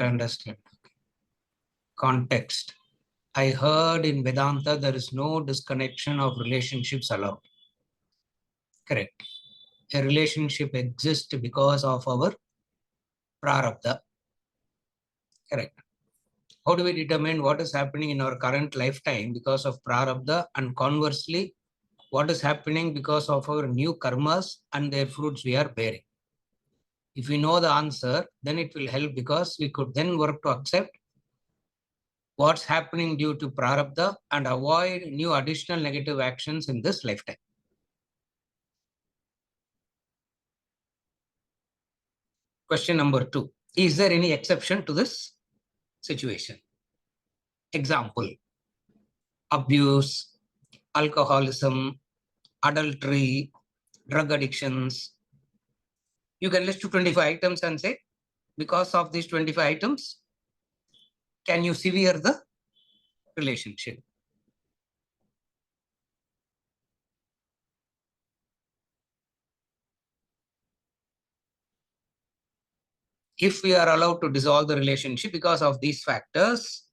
Understand. Context. I heard in Vedanta there is no disconnection of relationships allowed. Correct. A relationship exists because of our prarabdha. Correct. How do we determine what is happening in our current lifetime because of prarabdha, and conversely, what is happening because of our new karmas and their fruits we are bearing? If we know the answer, then it will help, because we could then work to accept what's happening due to prarabdha and avoid new additional negative actions in this lifetime. Question number 2. Is there any exception to this situation? Example: abuse, alcoholism, adultery, drug addictions. You can list 25 items and say, because of these 25 items, can you sever the relationship? If we are allowed to dissolve the relationship because of these factors,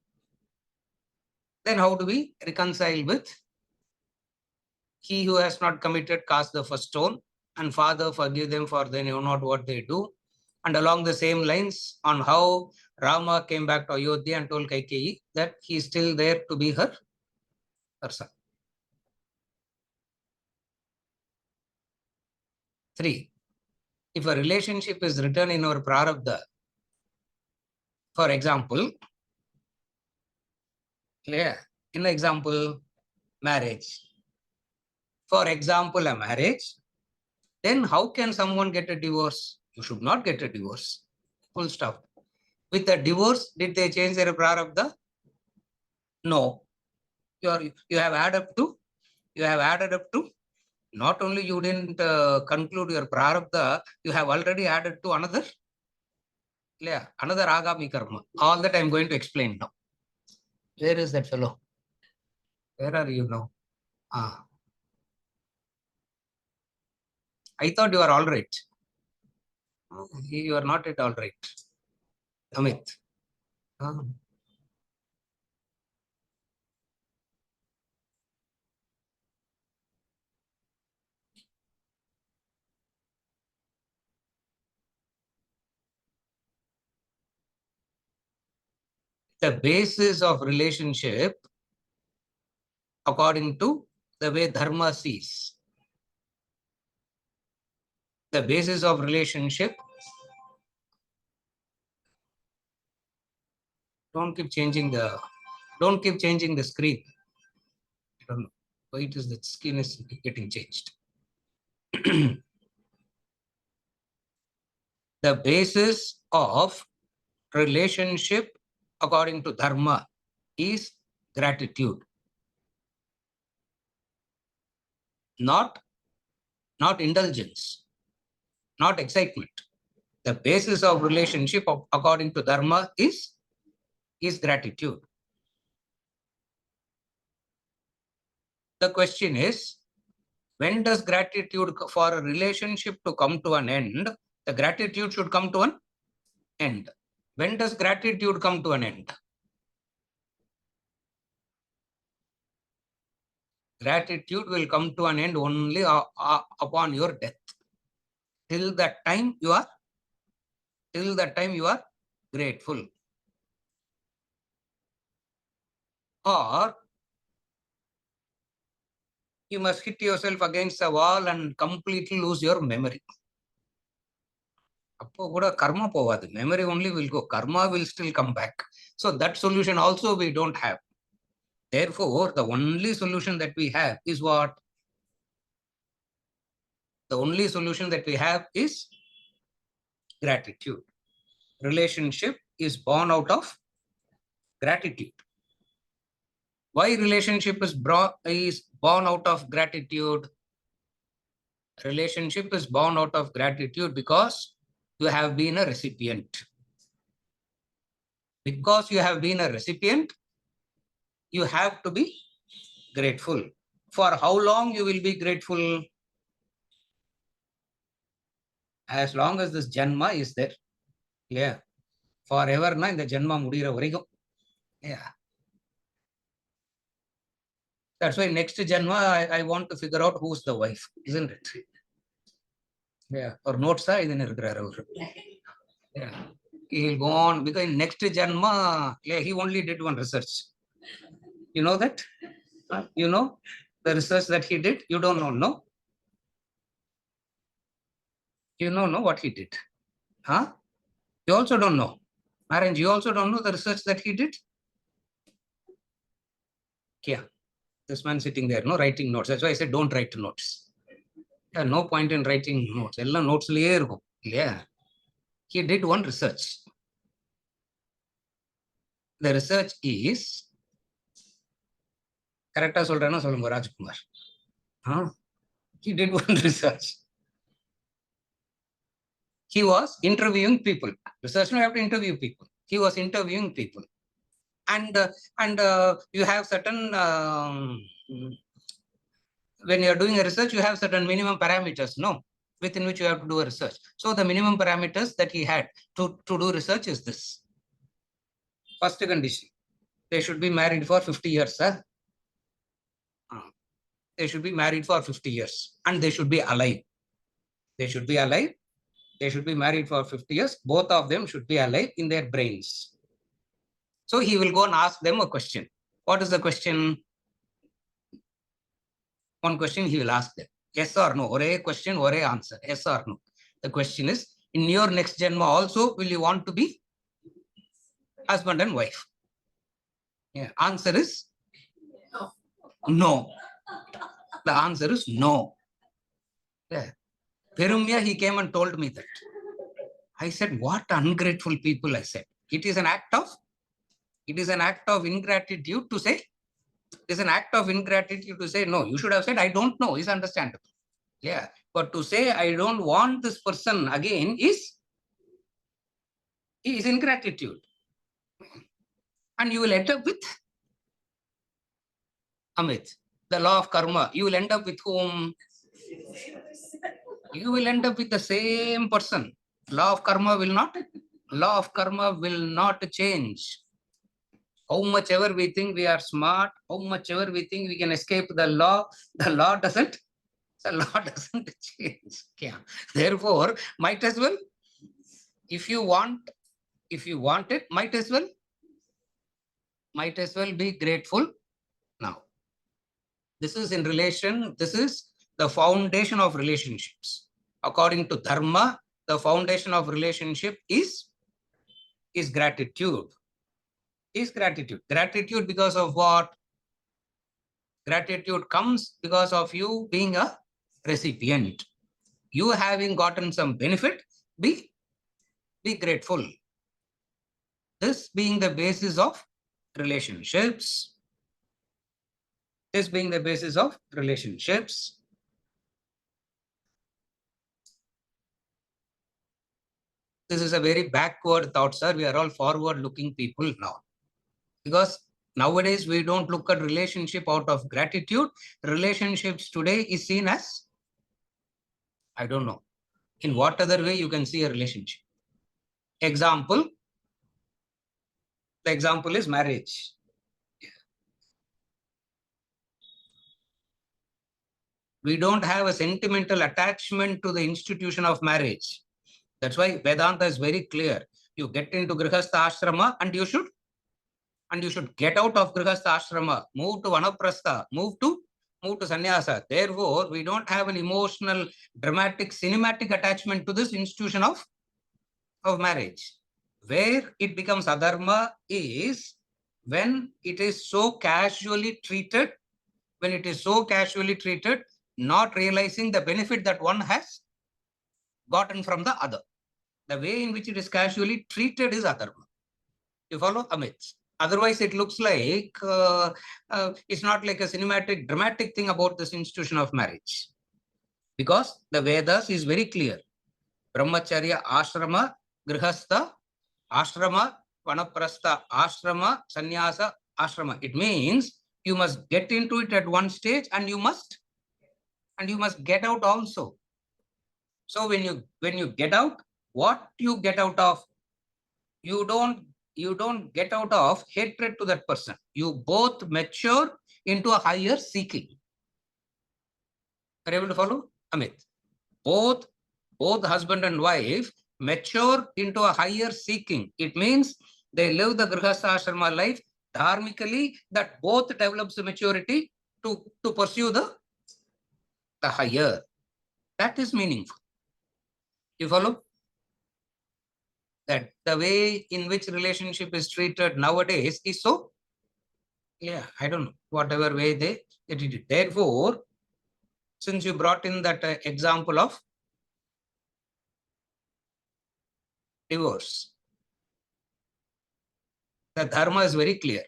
then how do we reconcile with he who has not committed cast the first stone, and Father forgive them, for they know not what they do? And along the same lines, on how Rama came back to Ayodhya and told Kaikeyi that he is still there to be her son. 3. If a relationship is written in our prarabdha, for example, in example, marriage. For example, a marriage, then how can someone get a divorce? You should not get a divorce. Full stop. With a divorce, did they change their prarabdha? No. You have added up to, not only you didn't conclude your prarabdha, you have already added to another agami karma. All that I am going to explain now. Where is that fellow? Where are you now? I thought you are all right. You are not at all right. Amit. The basis of relationship, according to the way Dharma sees, the basis of relationship, don't keep changing the screen. I don't know why it is that screen is getting changed. The basis of relationship, according to Dharma, is gratitude, not indulgence, not excitement. The basis of relationship, according to Dharma, is gratitude. The question is, when does gratitude, for a relationship to come to an end, the gratitude should come to an end. When does gratitude come to an end? Gratitude will come to an end only upon your death. Till that time you are grateful. Or you must hit yourself against the wall and completely lose your memory. Karma povadu. Memory only will go. Karma will still come back. So that solution also we don't have. Therefore, the only solution that we have is what? The only solution that we have is gratitude. Relationship is born out of gratitude. Why relationship is born out of gratitude? Relationship is born out of gratitude because you have been a recipient. Because you have been a recipient, you have to be grateful. For how long you will be grateful? As long as this Janma is there. Yeah. forever na இந்த ஜென்மா முடிகிற வரைக்கும். Yeah. That's why next Janma, I want to figure out who's the wife, isn't it? Yeah. Or notes, yeah. He'll go on because in next Janma, yeah, he only did one research. You know that? You know the research that he did? You don't know, no? You don't know what he did. Huh? You also don't know. Arrange, you also don't know the research that he did? Yeah. This man sitting there, no writing notes. That's why I said don't write notes. Yeah, no point in writing notes. Ella notes liye irukum. Yeah. He did one research. The research is correct as solrana solunga Rajkumar. Huh? He did one research. He was interviewing people. Research, you have to interview people. He was interviewing people. And you have certain when you are doing a research, you have certain minimum parameters, no, within which you have to do a research. So the minimum parameters that he had to do research is this. First condition, they should be married for 50 years. They should be married for 50 years and they should be alive. They should be alive. They should be married for 50 years. Both of them should be alive in their brains. So he will go and ask them a question. What is the question? One question he will ask them. Yes or no? Ore question, ore answer. Yes or no? The question is, in your next Janma also, will you want to be husband and wife? Yeah. Answer is no. The answer is no. Yeah. Perumya, he came and told me that. I said, what ungrateful people, I said. It is an act of ingratitude to say, it is an act of ingratitude to say, no, you should have said, I don't know, is understandable. Yeah. But to say, I don't want this person again is ingratitude. And you will end up with, Amit, the law of karma. You will end up with whom? You will end up with the same person. Law of karma will not change. How much ever we think we are smart, how much ever we think we can escape the law doesn't change. Yeah. Therefore, might as well, if you want it, might as well be grateful now. This is the foundation of relationships. According to Dharma, the foundation of relationship is gratitude. Gratitude because of what? Gratitude comes because of you being a recipient. You having gotten some benefit, be grateful. This being the basis of relationships. This being the basis of relationships. This is a very backward thought, sir. We are all forward-looking people now. Because nowadays we don't look at relationship out of gratitude. Relationships today is seen as, I don't know, in what other way you can see a relationship. Example, the example is marriage. We don't have a sentimental attachment to the institution of marriage. That's why Vedanta is very clear. You get into Grihastha Ashrama and you should get out of Grihastha Ashrama, move to Vanaprastha, move to Sannyasa. Therefore, we don't have an emotional, dramatic, cinematic attachment to this institution of marriage. Where it becomes adharma is when it is so casually treated, not realizing the benefit that one has gotten from the other. The way in which it is casually treated is adharma. You follow, Amit? Otherwise, it looks like it's not like a cinematic, dramatic thing about this institution of marriage. Because the Vedas is very clear. Brahmacharya, ashrama, grihastha, ashrama, vanaprastha, ashrama, sannyasa, ashrama. It means you must get into it at one stage and you must get out also. So when you get out, what you get out of? you don't get out of hatred to that person. You both mature into a higher seeking. Are you able to follow, Amit? Both husband and wife mature into a higher seeking. It means they live the grihastha ashrama life dharmically, that both develops the maturity to pursue the higher. That is meaningful. You follow? That the way in which relationship is treated nowadays is so, yeah, I don't know, whatever way they did it. Therefore, since you brought in that example of divorce, the dharma is very clear.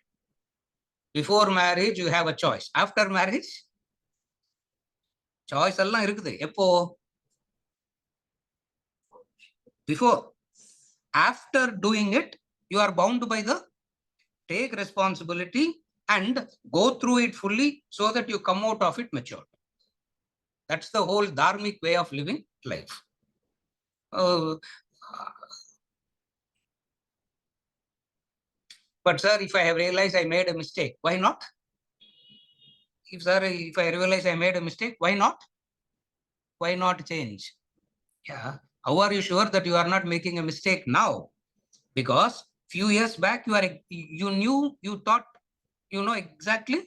Before marriage, you have a choice. After marriage, choice எல்லாம் இருக்குது. எப்போ? Before. After doing it, you are bound by the take responsibility and go through it fully so that you come out of it matured. That's the whole dharmic way of living life. But sir, if I have realized I made a mistake, why not? If I realize I made a mistake, why not? Why not change? Yeah. How are you sure that you are not making a mistake now? Because few years back you thought you know exactly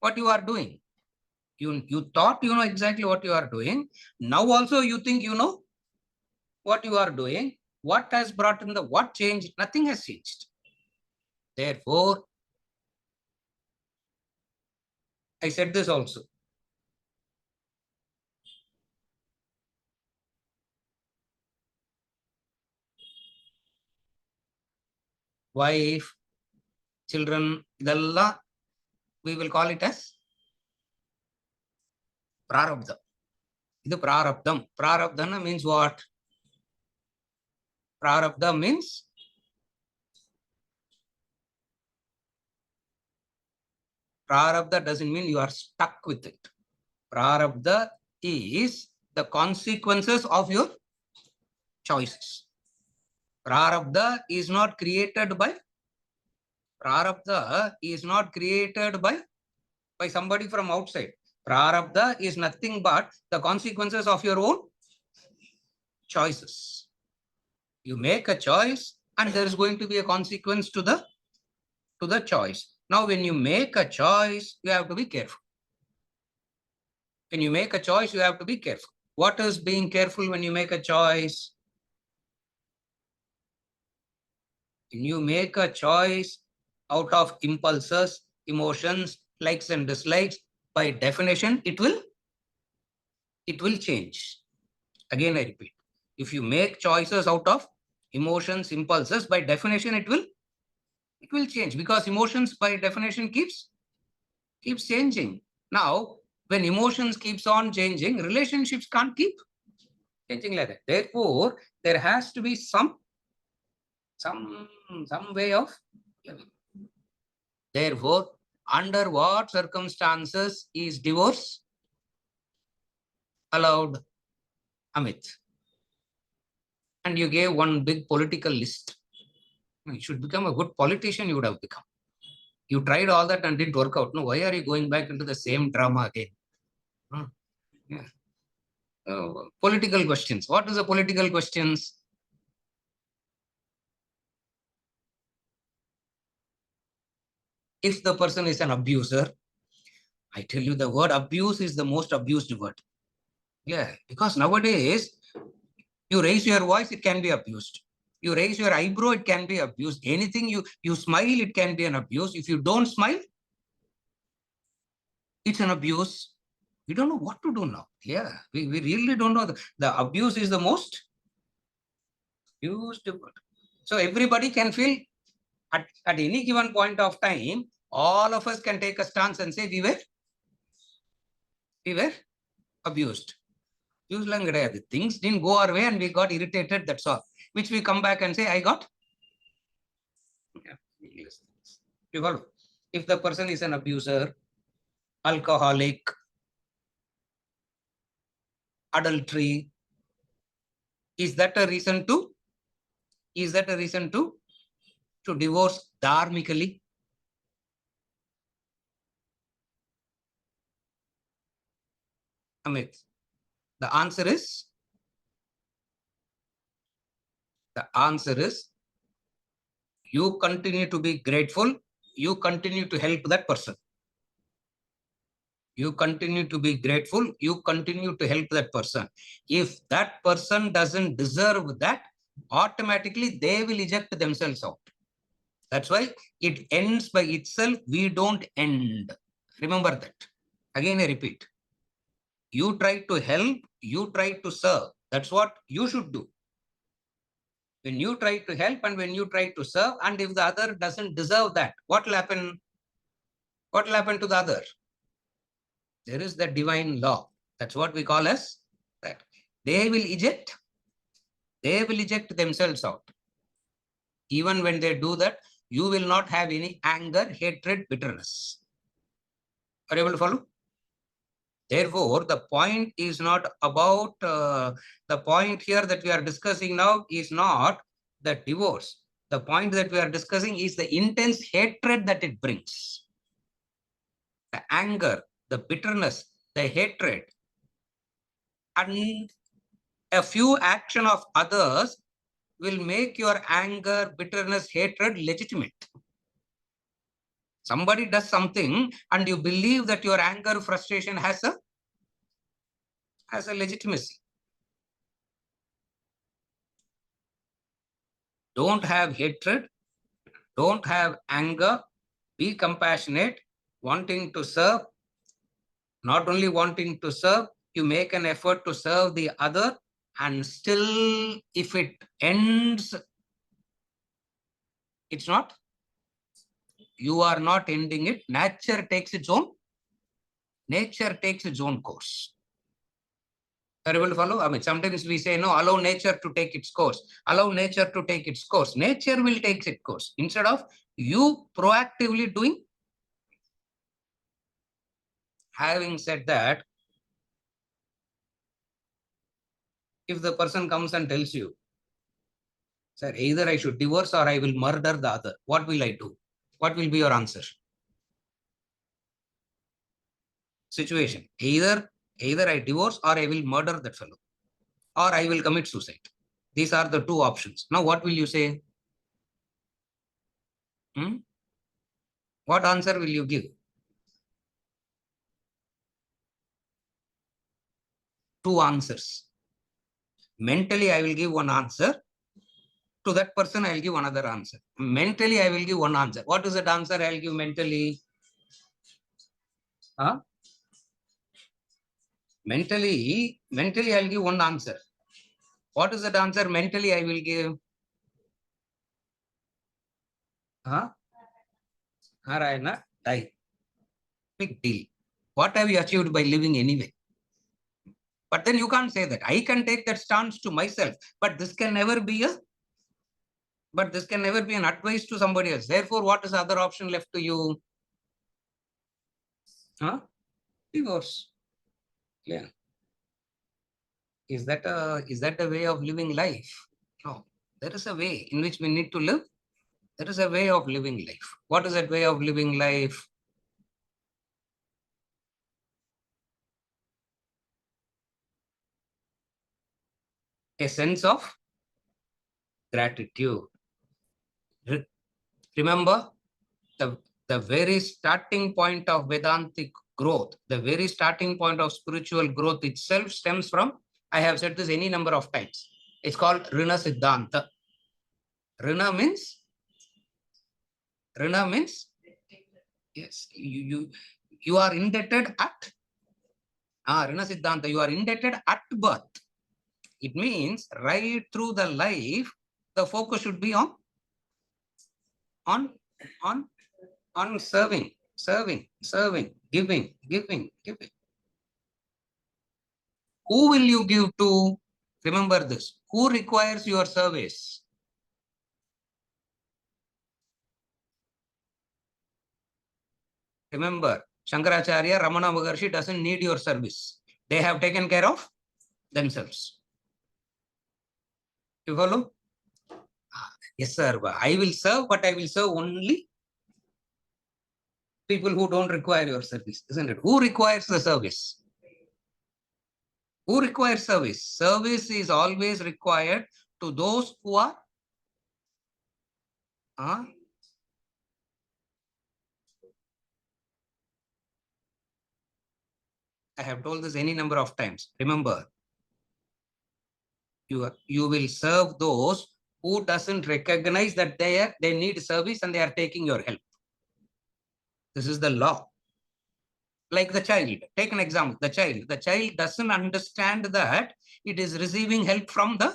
what you are doing. You thought you know exactly what you are doing. Now also you think you know what you are doing. What has brought in what changed? Nothing has changed. Therefore, I said this also. Wife, children, idella, we will call it as prarabdha. This prarabdham. Prarabdhana means what? Prarabdha means prarabdha doesn't mean you are stuck with it. Prarabdha is the consequences of your choices. Prarabdha is not created by somebody from outside. Prarabdha is nothing but the consequences of your own choices. You make a choice and there is going to be a consequence to the choice. Now, when you make a choice, you have to be careful. When you make a choice, you have to be careful. What is being careful when you make a choice? When you make a choice out of impulses, emotions, likes and dislikes, by definition, it will change. Again, I repeat, if you make choices out of emotions, impulses, by definition, it will change, because emotions by definition keeps changing. Now, when emotions keeps on changing, relationships can't keep changing like that. Therefore, there has to be some way of living. Therefore, under what circumstances is divorce allowed, Amit? And you gave one big political list. You should become a good politician, you would have become. You tried all that and didn't work out. No, why are you going back into the same drama again? Yeah. Political questions. What is the political questions? If the person is an abuser, I tell you, the word abuse is the most abused word. Yeah, because nowadays, you raise your voice, it can be abused. You raise your eyebrow, it can be abused. Anything you smile, it can be an abuse. If you don't smile, it's an abuse. We don't know what to do now. Yeah, we really don't know. The abuse is the most used word. So everybody can feel at any given point of time, all of us can take a stance and say we were abused. Things didn't go our way and we got irritated, that's all. Which we come back and say, I got. Yeah. If the person is an abuser, alcoholic, adultery, is that a reason to Is that a reason to divorce dharmically? Amit, the answer is you continue to be grateful, you continue to help that person. You continue to be grateful, you continue to help that person. If that person doesn't deserve that, automatically they will eject themselves out. That's why it ends by itself. We don't end. Remember that. Again, I repeat. You try to help, you try to serve. That's what you should do. When you try to help and when you try to serve, and if the other doesn't deserve that, what will happen? What will happen to the other? There is the divine law. That's what we call as that. They will eject themselves out. Even when they do that, you will not have any anger, hatred, bitterness. Are you able to follow? Therefore, the point is not about, the point here that we are discussing now is not the divorce. The point that we are discussing is the intense hatred that it brings. The anger, the bitterness, the hatred, and a few action of others will make your anger, bitterness, hatred legitimate. Somebody does something and you believe that your anger, frustration has a legitimacy. Don't have hatred, don't have anger, be compassionate, wanting to serve, not only wanting to serve, you make an effort to serve the other, and still if it ends, it's not, you are not ending it. Nature takes its own course. Are you able to follow? I mean, sometimes we say, no, allow nature to take its course. Allow nature to take its course. Nature will take its course. Instead of you proactively doing. Having said that, if the person comes and tells you, sir, either I should divorce or I will murder the other, what will I do? What will be your answer? Situation. Either I divorce or I will murder that fellow, or I will commit suicide. These are the two options. Now, what will you say? What answer will you give? Two answers. Mentally, I will give one answer. To that person, I will give another answer. Mentally, I will give one answer. What is that answer I will give mentally? Huh? Mentally, I will give one answer. What is that answer mentally I will give? Huh? Narayana, die. Big deal. What have you achieved by living anyway? But then you can't say that. I can take that stance to myself, but this can never be an advice to somebody else. Therefore, what is the other option left to you? Huh? Divorce. Yeah. Is that a way of living life? No. There is a way in which we need to live. There is a way of living life. What is that way of living life? A sense of gratitude. Remember, the very starting point of Vedantic growth, the very starting point of spiritual growth itself stems from, I have said this any number of times, it's called Rina Siddhanta. Rina means, yes, you are indebted at, Rina Siddhanta, you are indebted at birth. It means right through the life, the focus should be on serving, giving. Who will you give to? Remember this. Who requires your service? Remember, Shankaracharya, Ramana Maharshi doesn't need your service. They have taken care of themselves. You follow? Yes, sir. I will serve, but I will serve only people who don't require your service, isn't it? Who requires the service? Who requires service? Service is always required to those who are uh, I have told this any number of times. Remember, you will serve those who doesn't recognize that they need service and they are taking your help. This is the law. Like the child, take an example. The child doesn't understand that it is receiving help from the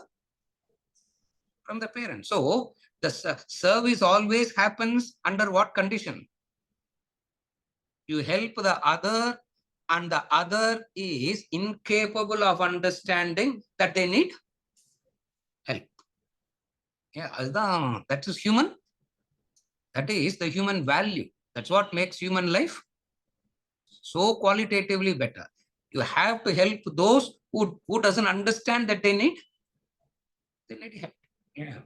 parent. So the service always happens under what condition? You help the other, and the other is incapable of understanding that they need help. Yeah, that is human. That is the human value. That's what makes human life so qualitatively better. You have to help those who doesn't understand that they need help. Yeah.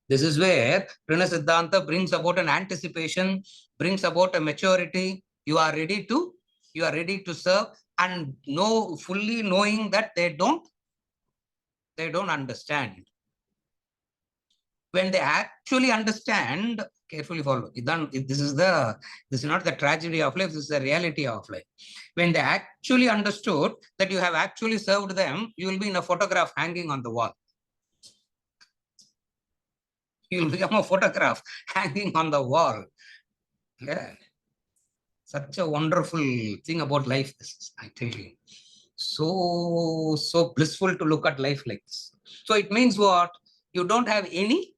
This is where Prana Siddhanta brings about an anticipation, brings about a maturity. You are ready to serve, and fully knowing that they don't understand. When they actually understand, carefully follow. This is not the tragedy of life, this is the reality of life. When they actually understood that you have actually served them, you will be in a photograph hanging on the wall. You will become a photograph hanging on the wall. Yeah. Such a wonderful thing about life, this, I tell you. So blissful to look at life like this. So it means what? You don't have any.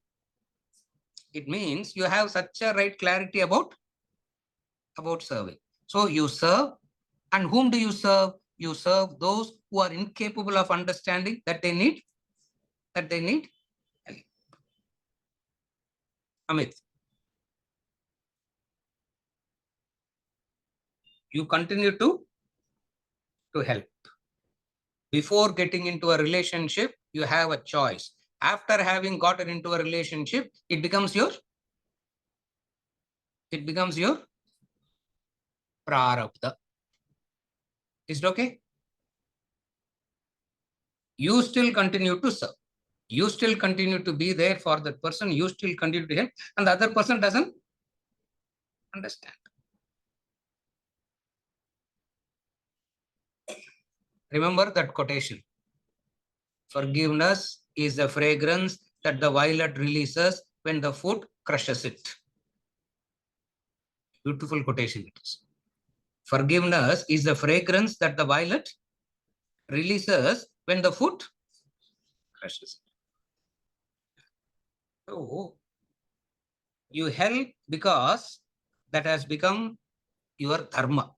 It means you have such a right clarity about serving. So you serve, and whom do you serve? You serve those who are incapable of understanding that they need help. Amit, you continue to help. Before getting into a relationship, you have a choice. After having gotten into a relationship, it becomes your prarabdha. Is it okay? You still continue to serve. You still continue to be there for that person. You still continue to help, and the other person doesn't understand. Remember that quotation. Forgiveness is the fragrance that the violet releases when the foot crushes it. Beautiful quotation it is. Forgiveness is the fragrance that the violet releases when the foot crushes it. So you help because that has become your dharma.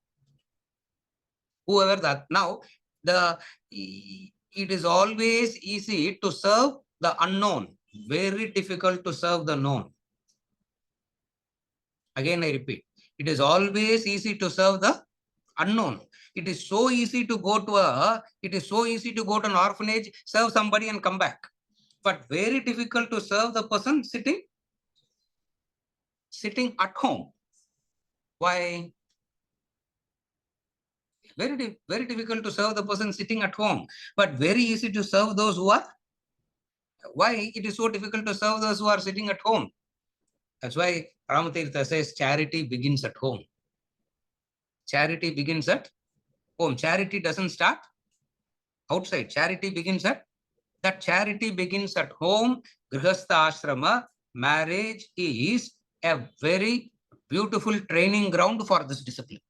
Whoever that now, it is always easy to serve the unknown, very difficult to serve the known. Again, I repeat, it is always easy to serve the unknown. It is so easy to go to an orphanage, serve somebody and come back. But very difficult to serve the person sitting at home. Why? Very difficult to serve the person sitting at home, but very easy to serve those who are. Why it is so difficult to serve those who are sitting at home? That's why Ramatirtha says charity begins at home. Charity begins at home. Charity doesn't start outside. Charity begins at home. Grihastha ashrama, marriage is a very beautiful training ground for this discipline.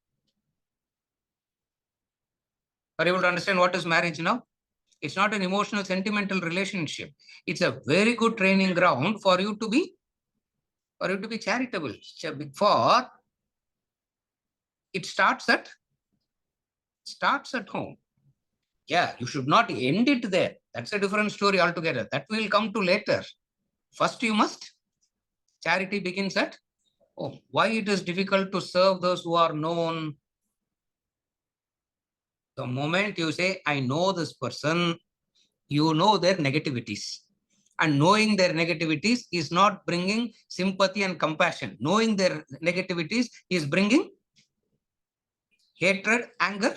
Are you able to understand what is marriage now? It's not an emotional, sentimental relationship. It's a very good training ground for you to be charitable. For it starts at home. Yeah, you should not end it there. That's a different story altogether. That will come to later. First, charity begins at home. Why it is difficult to serve those who are known? The moment you say, I know this person, you know their negativities. And knowing their negativities is not bringing sympathy and compassion. Knowing their negativities is bringing hatred, anger,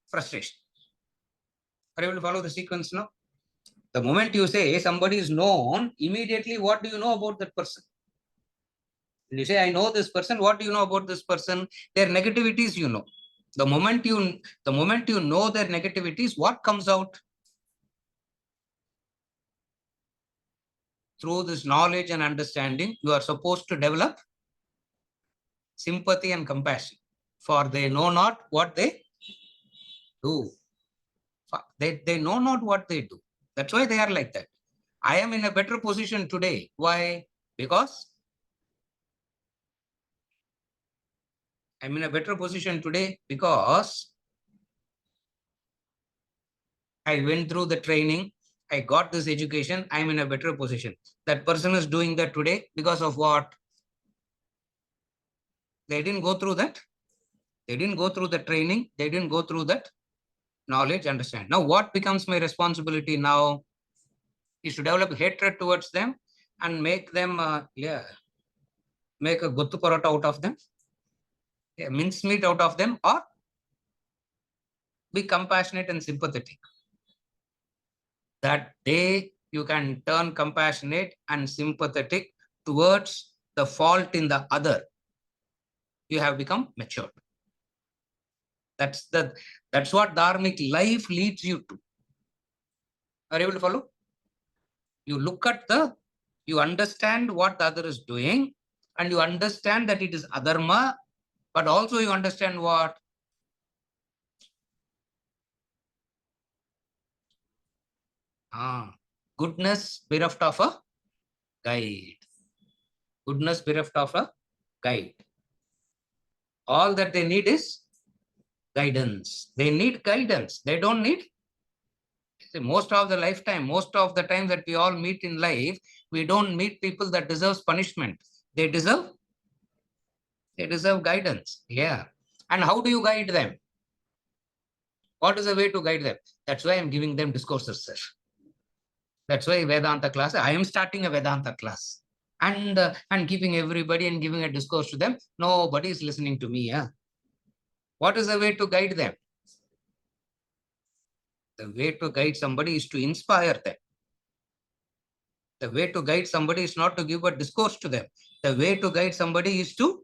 frustration. Are you able to follow the sequence now? The moment you say somebody is known, immediately what do you know about that person? When you say, I know this person, what do you know about this person? Their negativities you know. The moment you know their negativities, what comes out? Through this knowledge and understanding, you are supposed to develop sympathy and compassion. For they know not what they do. They know not what they do. That's why they are like that. I am in a better position today. Why? Because I'm in a better position today because I went through the training. I got this education. I'm in a better position. That person is doing that today because of what? They didn't go through that. They didn't go through the training. They didn't go through that knowledge, understand. Now, what becomes my responsibility now is to develop hatred towards them and make them, make a guttu parota out of them, mincemeat out of them, or be compassionate and sympathetic. That day you can turn compassionate and sympathetic towards the fault in the other. You have become matured. That's what dharmic life leads you to. Are you able to follow? You look at you understand what the other is doing, and you understand that it is adharma, but also you understand what? Goodness bereft of a guide. Goodness bereft of a guide. All that they need is guidance. They need guidance. They don't need. See, most of the time that we all meet in life, we don't meet people that deserves punishment. They deserve guidance. Yeah. And how do you guide them? What is the way to guide them? That's why I'm giving them discourses, sir. That's why Vedanta class, I am starting a Vedanta class. And keeping everybody and giving a discourse to them. Nobody is listening to me. Yeah. What is the way to guide them? The way to guide somebody is to inspire them. The way to guide somebody is not to give a discourse to them. The way to guide somebody is to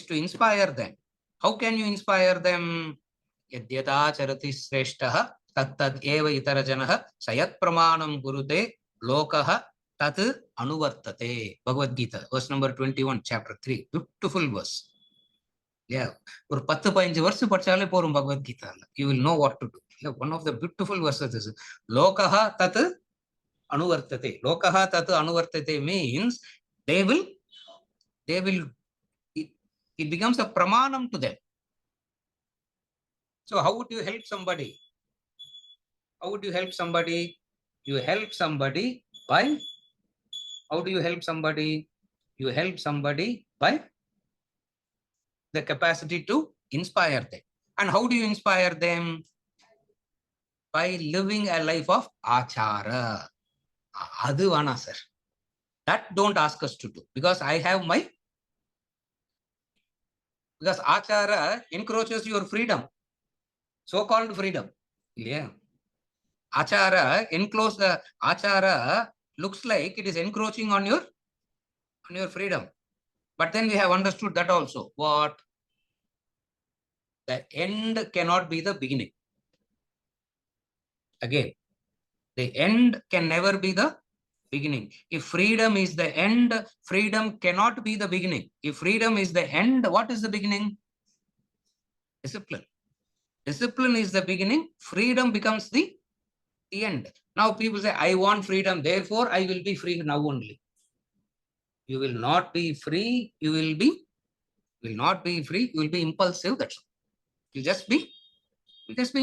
inspire them. How can you inspire them? Yadyata charati sreshtaha tattad eva itarajanaha sayat pramanam gurute lokaha tat anuvartate. Bhagavad Gita, verse number 21, chapter 3. Beautiful verse. Yeah. ஒரு 10-15 வருஷம் படிச்சாலே போரும் பகவத் கீதால. You will know what to do. Yeah, one of the beautiful verses is lokaha tat anuvartate. Lokaha tat anuvartate means they will it becomes a pramanam to them. So how would you help somebody? How would you help somebody? You help somebody by, how do you help somebody? You help somebody by the capacity to inspire them. And how do you inspire them? By living a life of achara. Adu vana, sir. That don't ask us to do, because because achara encroaches your freedom, so-called freedom. Yeah. Achara looks like it is encroaching on your freedom. But then we have understood that also. What? The end cannot be the beginning. Again, the end can never be the beginning. If freedom is the end, freedom cannot be the beginning. If freedom is the end, what is the beginning? Discipline. Discipline is the beginning. Freedom becomes the end. Now people say, I want freedom, therefore I will be free now only. You will not be free. You will not be free. You will be impulsive. That's all. You just be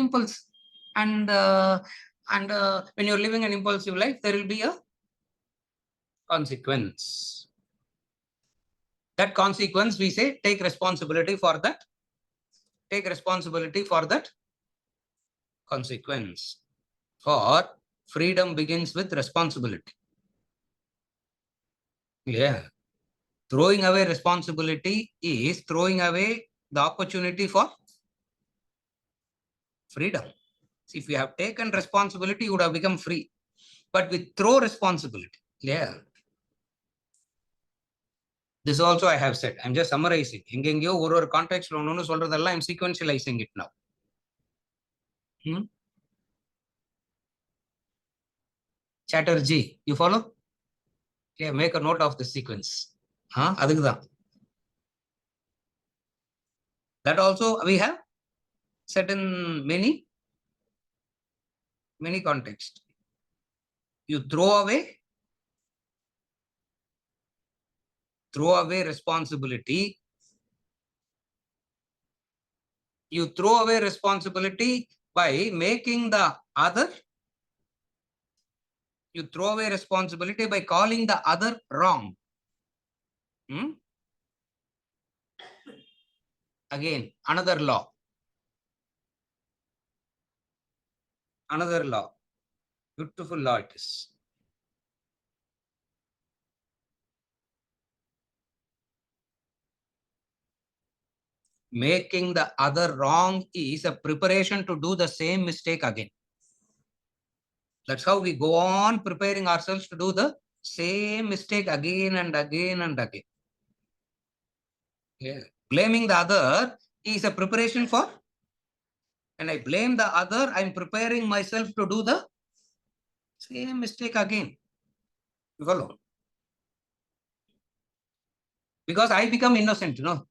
impulsive. And when you're living an impulsive life, there will be a consequence. That consequence, we say, take responsibility for that. Take responsibility for that consequence. For freedom begins with responsibility. Yeah. Throwing away responsibility is throwing away the opportunity for freedom. If you have taken responsibility, you would have become free. But we throw responsibility. Yeah. This also I have said. I'm just summarizing. எங்கெங்கயோ ஒரு context ஒன்னு சொல்றதெல்லாம் I'm sequentializing it now. Chatterjee, you follow? Yeah, make a note of the sequence. அதுக்கு தான். That also we have said in many contexts. You throw away responsibility. You throw away responsibility by making the other. You throw away responsibility by calling the other wrong. Again, another law. Another law. Beautiful law it is. Making the other wrong is a preparation to do the same mistake again. That's how we go on preparing ourselves to do the same mistake again and again and again. Yeah. Blaming the other is a preparation for. When I blame the other, I'm preparing myself to do the same mistake again. You follow? Because I become innocent, you know.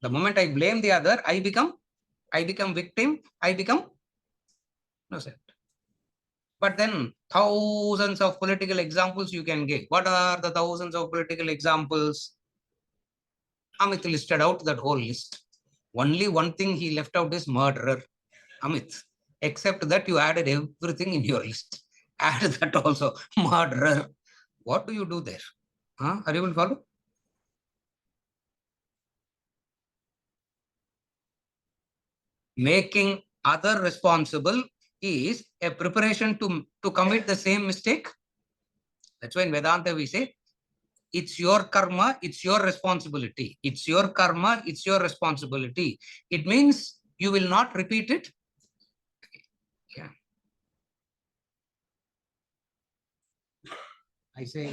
The moment I blame the other, I become victim, I become innocent. But then thousands of political examples you can give. What are the thousands of political examples? Amit listed out that whole list. Only one thing he left out is murderer. Amit. Except that you added everything in your list. Add that also. Murderer. What do you do there? Are you able to follow? Making other responsible is a preparation to commit the same mistake. That's why in Vedanta we say, it's your karma, it's your responsibility. It's your karma, it's your responsibility. It means you will not repeat it. Yeah. I say,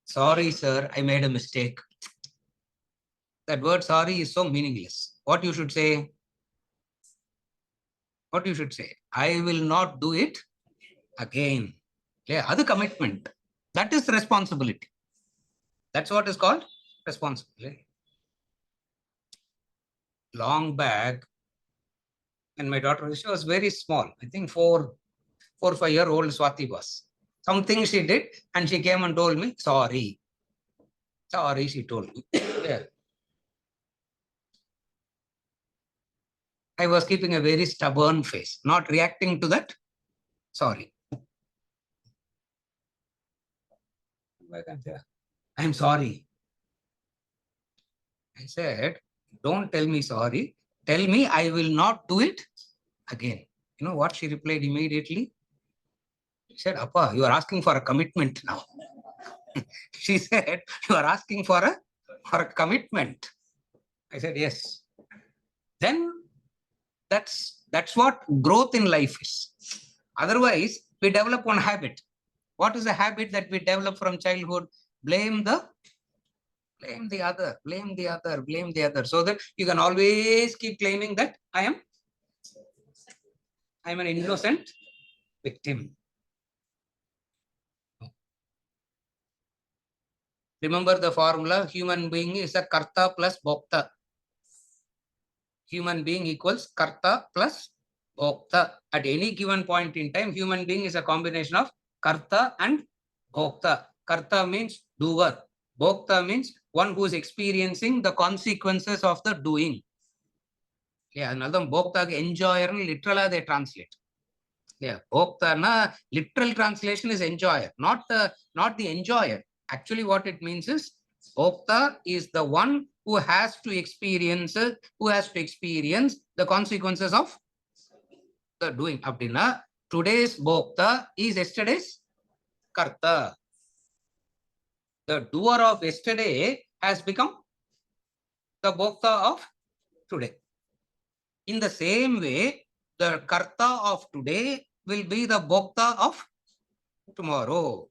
sorry, sir, I made a mistake. That word sorry is so meaningless. What you should say? What you should say? I will not do it again. Yeah, other commitment. That is responsibility. That's what is called responsibility. Long back, when my daughter, she was very small, I think 4 or 5-year-old Swati was. Something she did, and she came and told me, sorry. Sorry, she told me. Yeah. I was keeping a very stubborn face, not reacting to that. Sorry. I'm sorry. I said, don't tell me sorry. Tell me I will not do it again. You know what she replied immediately? She said, Appa, you are asking for a commitment now. She said, you are asking for a commitment. I said, yes. Then that's what growth in life is. Otherwise, we develop one habit. What is the habit that we develop from childhood? Blame the other, so that you can always keep claiming that I'm an innocent victim. Remember the formula, human being is a karta plus bhokta. Human being equals karta plus bhokta. At any given point in time, human being is a combination of karta and bhokta. Karta means doer. Bhokta means one who is experiencing the consequences of the doing. Yeah, another bhokta enjoyer literally they translate. Yeah, bhokta na literal translation is enjoyer, not the enjoyer. Actually, what it means is bhokta is the one who has to experience the consequences of the doing. Abdina, Today's Bhokta is yesterday's Karta. The doer of yesterday has become the Bhokta of today. In the same way, the Karta of today will be the Bhokta of tomorrow.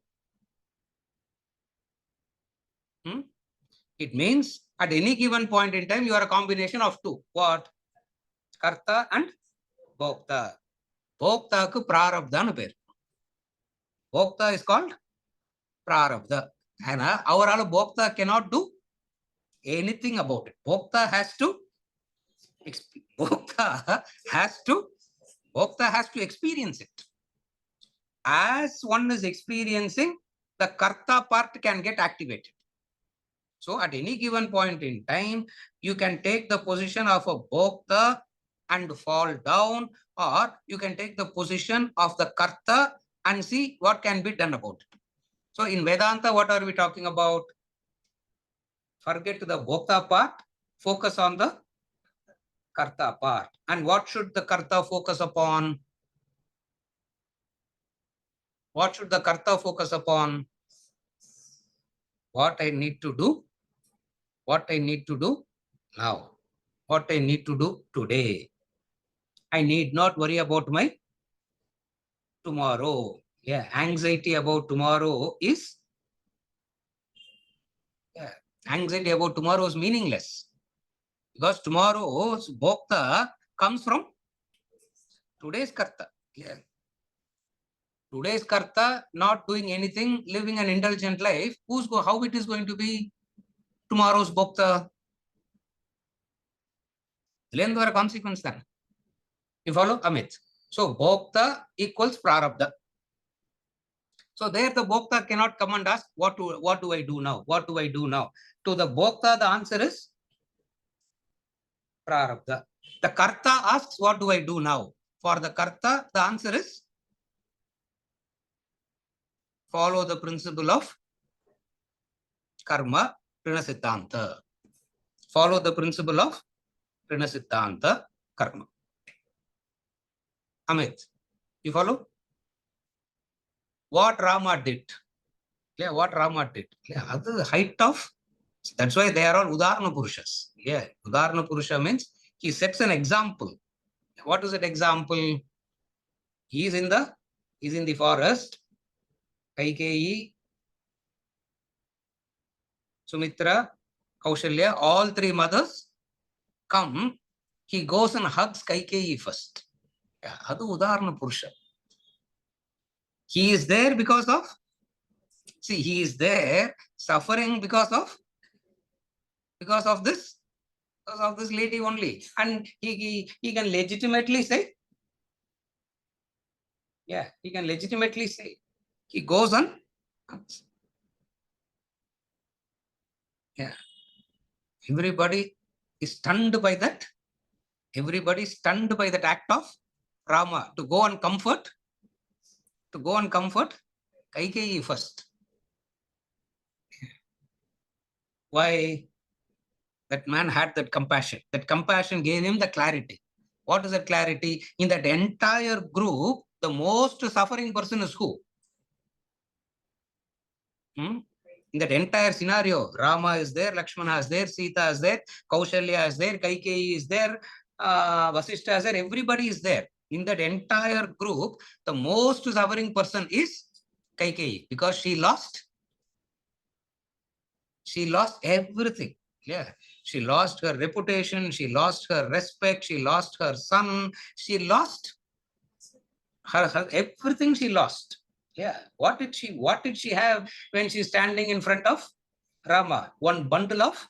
It means at any given point in time, you are a combination of two. What? Karta and Bhokta. Bhokta ku Prarabdha per. Bhokta is called Prarabdha. And our Bhokta cannot do anything about it. Bhokta has to Bhokta has to experience it. As one is experiencing, the Karta part can get activated. So at any given point in time, you can take the position of a Bhokta and fall down, or you can take the position of the Karta and see what can be done about it. So in Vedanta, what are we talking about? Forget the Bhokta part, focus on the Karta part. And what should the Karta focus upon? What should the Karta focus upon? What I need to do? What I need to do now? What I need to do today? I need not worry about my tomorrow. Yeah, anxiety about tomorrow is anxiety about tomorrow is meaningless, because tomorrow's bhokta comes from today's karta. Yeah. Today's karta not doing anything, living an indulgent life. How it is going to be tomorrow's bhokta? Then there are consequences then. You follow, Amit? So bhokta equals prarabdha. So there the Bhokta cannot come and ask, what do I do now? What do I do now? To the Bhokta, the answer is Prarabdha. The Karta asks, what do I do now? For the Karta, the answer is follow the principle of Karma Prinasiddhanta. Follow the principle of Prinasiddhanta Karma. Amit, you follow? What Rama did? Yeah, what Rama did? Yeah, at the height of, that's why they are all Udarna Purushas. Yeah, Udarna Purusha means he sets an example. What is that example? He is in the forest. Kaikeyi, Sumitra, Kaushalya, all three mothers come. He goes and hugs Kaikeyi first. Yeah, Adu Udarna Purusha. He is there because of, he is there suffering because of this, lady only. And he can legitimately say, he goes on. Yeah. Everybody is stunned by that. Everybody is stunned by that act of Rama to go and comfort Kaikeyi first. Why? That man had that compassion. That compassion gave him the clarity. What is that clarity? In that entire group, the most suffering person is who? In that entire scenario, Rama is there, Lakshmana is there, Sita is there, Kaushalya is there, Kaikeyi is there, Vasishtha is there, everybody is there. In that entire group, the most suffering person is Kaikeyi, because she lost everything. Yeah, she lost her reputation, she lost her respect, she lost her son, she lost her everything. She lost. Yeah, what did she have when she's standing in front of Rama? One bundle of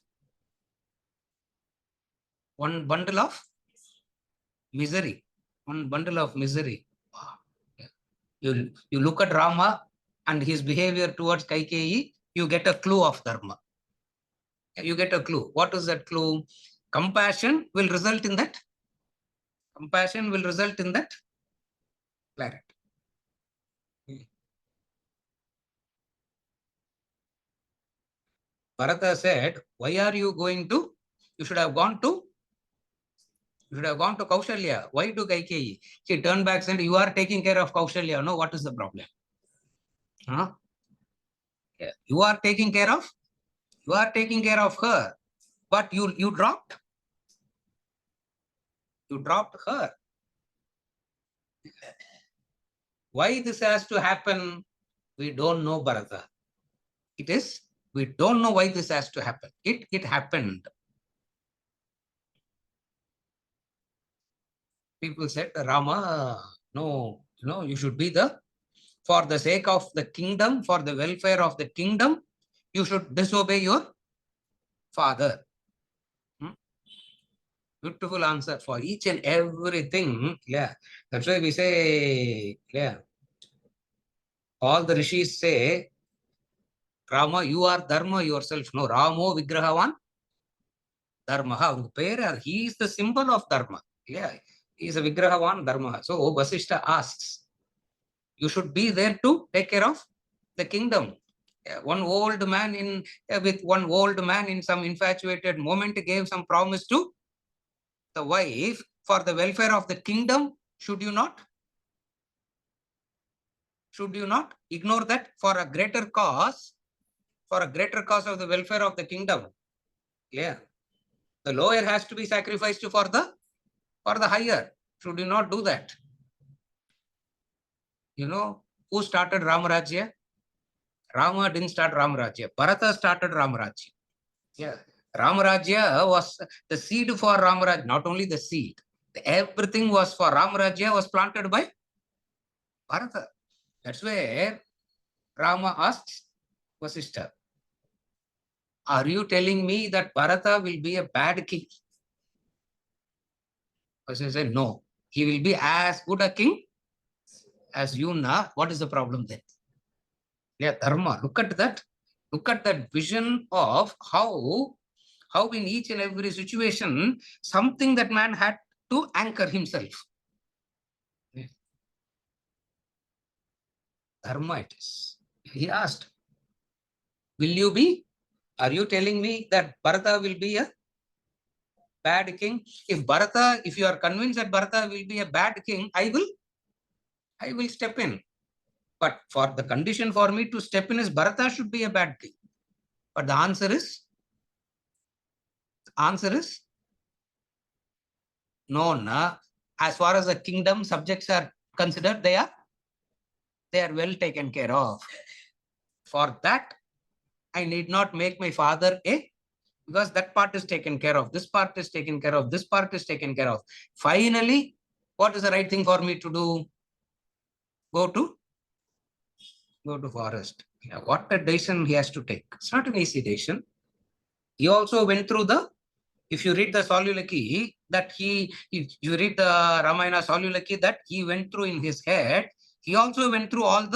misery. One bundle of misery. Yeah. You look at Rama and his behavior towards Kaikeyi, you get a clue of dharma. You get a clue. What is that clue? Compassion will result in that. Compassion will result in that clarity. Bharata said, why are you going to? You should have gone to You should have gone to Kaushalya. Why to Kaikeyi? She turned back and said, you are taking care of Kaushalya. No, what is the problem? Huh? Yeah. You are taking care of her. But you dropped her. Why this has to happen? We don't know, Bharata. We don't know why this has to happen. It happened. People said, Rama, no, you should be for the sake of the kingdom, for the welfare of the kingdom, you should disobey your father. Beautiful answer for each and everything. Yeah. That's why we say, yeah. All the rishis say, Rama, you are dharma yourself. No, Ramo Vigrahavan Dharma. He is the symbol of dharma. Yeah. He is a Vigrahavan Dharma. So Vasishta asks, you should be there to take care of the kingdom. One old man in some infatuated moment gave some promise to the wife for the welfare of the kingdom. Should you not ignore that for a greater cause of the welfare of the kingdom? Yeah, the lower has to be sacrificed for the higher. Should you not do that? Who started Ramarajya? Rama didn't start Ramarajya. Bharata started Ramarajya. Yeah, Ramarajya was the seed for Ramarajya. Not only the seed, everything was for Ramarajya was planted by Bharata. That's where Rama asks Vasishta, are you telling me that Bharata will be a bad king? Vasishta said, no. He will be as good a king as you now. What is the problem then? Yeah, dharma. Look at that. Look at that vision of how in each and every situation, something that man had to anchor himself. Yeah. Dharma it is. He asked, are you telling me that Bharata will be a bad king? If you are convinced that Bharata will be a bad king, I will step in. But for the condition for me to step in is Bharata should be a bad king. But the answer is no, na. As far as the kingdom subjects are considered, they are well taken care of. For that, I need not make my father because that part is taken care of. This part is taken care of. This part is taken care of. Finally, what is the right thing for me to do? Go to forest. Yeah, what a decision he has to take. It's not an easy decision. He also went through if you read the Solulaki, if you read the Ramayana Solulaki that he went through in his head, he also went through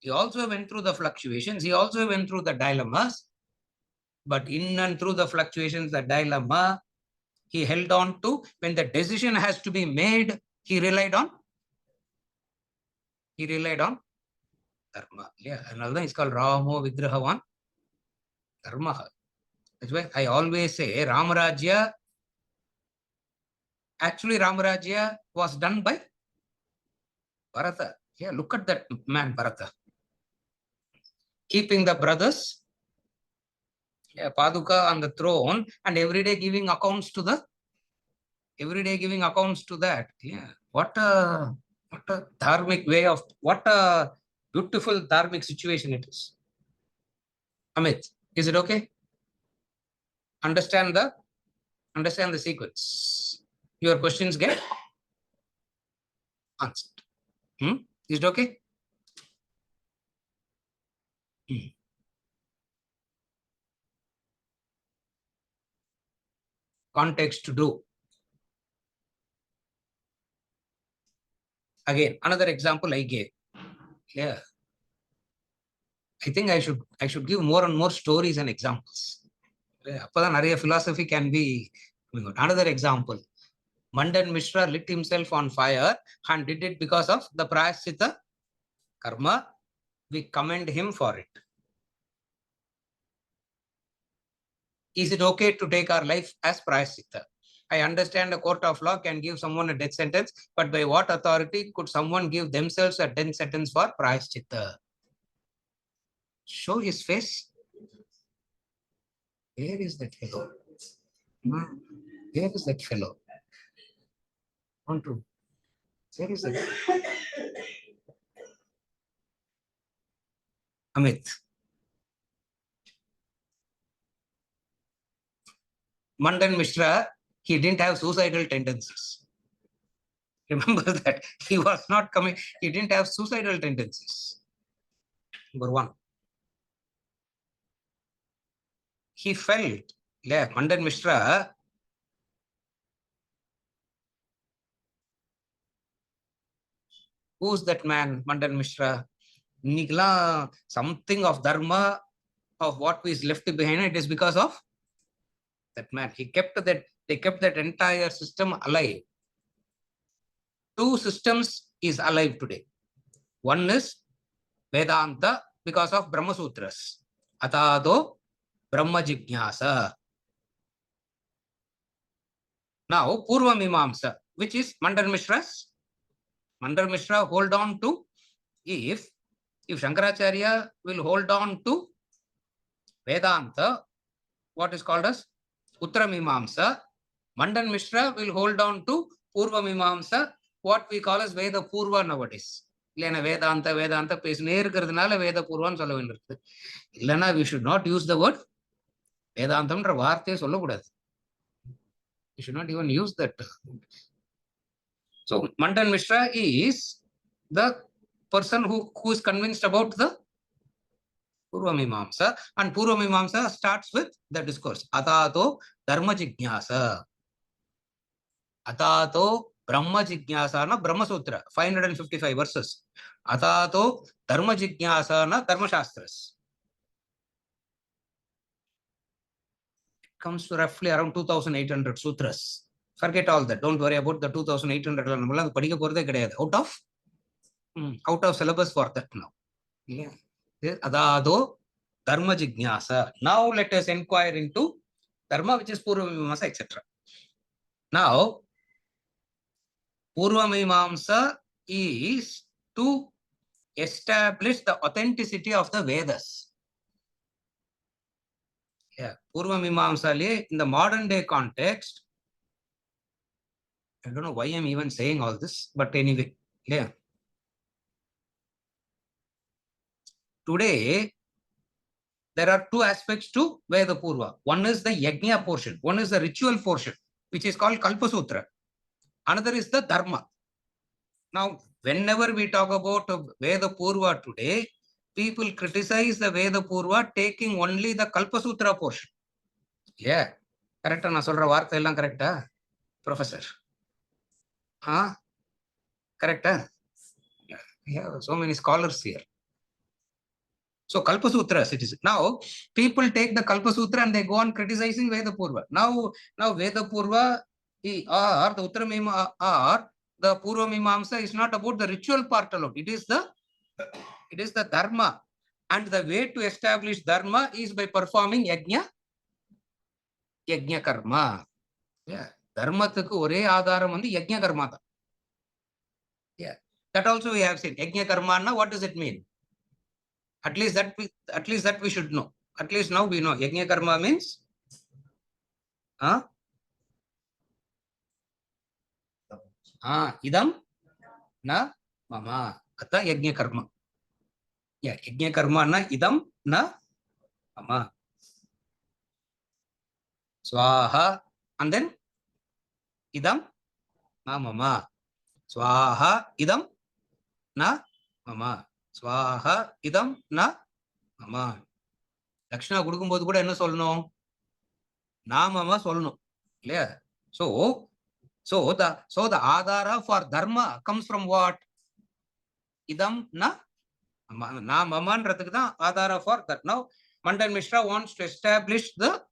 the fluctuations, he also went through the dilemmas, but in and through the fluctuations, the dilemma, he held on to. When the decision has to be made, he relied on dharma. Yeah, another is called Ramo Vigrahavan Dharma. That's why I always say Ramarajya was done by Bharata. Yeah, look at that man, Bharata. Keeping the brothers, Paduka on the throne, and every day giving accounts to that. Yeah, what a dharmic way of, what a beautiful dharmic situation it is. Amit, is it okay? Understand the sequence. Your questions get answered. Is it okay? Context to do. Again, another example I gave. Yeah. I think I should give more and more stories and examples. Philosophy can be. Another example. Mandan Mishra lit himself on fire and did it because of the prayaschitta karma. We commend him for it. Is it okay to take our life as prayaschitta? I understand a court of law can give someone a death sentence, but by what authority could someone give themselves a death sentence for prayaschitta? Show his face. Where is that fellow? Where is that fellow? Want to? Where is that? Amit. Mandan Mishra, he didn't have suicidal tendencies. Remember that. He was not coming, he didn't have suicidal tendencies. Number one. He felt, yeah, Mandan Mishra, who's that man, Mandan Mishra? Nigla, something of dharma, of what is left behind, it is because of that man. He kept that, they kept that entire system alive. Two systems is alive today. One is Vedanta because of Brahma Sutras. Atado Brahma Jignasa. Now, Purva Mimamsa, which is Mandar Mishra's. Mandar Mishra hold on to, if Shankaracharya will hold on to Vedanta, what is called as Uttara Mimamsa, Mandan Mishra will hold on to Purva Mimamsa, what we call as Veda Purva nowadays. இல்லைன்னா வேதாந்த பேசினே இருக்கிறதுனால வேத பூர்வான்னு சொல்ல வேண்டியிருக்கு. இல்லைன்னா we should not use the word வேதாந்தம்ன்ற வார்த்தையை சொல்லக்கூடாது. We should not even use that. So Mandan Mishra is the person who is convinced about the Purva Mimamsa, and Purva Mimamsa starts with the discourse. Atato Dharma Jignasa. Atato Brahma Jignasa na Brahma Sutra, 555 verses. Atato Dharma Jignasa na Dharma Shastras. It comes to roughly around 2,800 sutras. Forget all that. Don't worry about the 2,800. Out of syllabus for that now. Yeah. Adado Dharma Jignasa. Now let us inquire into Dharma, which is Purva Mimamsa, etc. Now, Purva Mimamsa is to establish the authenticity of the Vedas. Yeah, Purva Mimamsa in the modern day context, I don't know why I'm even saying all this, but anyway, yeah. Today, there are two aspects to Veda Purva. One is the Yajna portion, one is the ritual portion, which is called Kalpa Sutra. Another is the Dharma. Now, whenever we talk about Veda Purva today, people criticize the Veda Purva taking only the Kalpa Sutra portion. Yeah, correct. Na solra vaartha ellam correct, Professor? Correct. Yeah, so many scholars here. So Kalpa Sutras it is. Now people take the Kalpa Sutra and they go on criticizing Veda Purva. Now Veda Purva or the Uttara Mimamsa or the Purva Mimamsa is not about the ritual part alone. It is the Dharma. And the way to establish Dharma is by performing Yajna Karma. Yeah. Dharmathukku ore aadharam vandu Yajna Karma da. Yeah. That also we have seen. Yajna Karma, what does it mean? At least that we should know. At least now we know. Yajna Karma means idam na mama. Ata Yajna Karma. Yeah, Yajna Karma na idam na mama. Swaha. And then idam na mama. Swaha idam na mama. Swaha idam na mama. Lakshana கொடுக்கும்போது கூட என்ன சொல்லணும்? நாமமா சொல்லணும். இல்லையா? So the adhara for dharma comes from what? Idam na mamanradhukku dhaan adhara for that. Now Mandan Mishra wants to establish the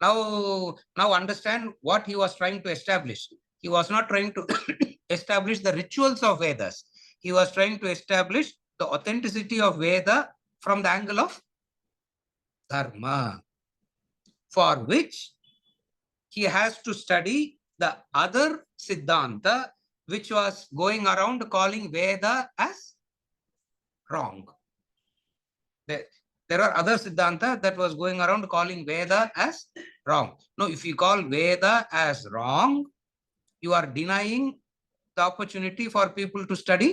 now understand what he was trying to establish. He was not trying to establish the rituals of Vedas. He was trying to establish the authenticity of Veda from the angle of dharma, for which he has to study the other Siddhanta which was going around calling Veda as wrong. There are other Siddhanta that was going around calling Veda as wrong. No, if you call Veda as wrong, you are denying the opportunity for people to study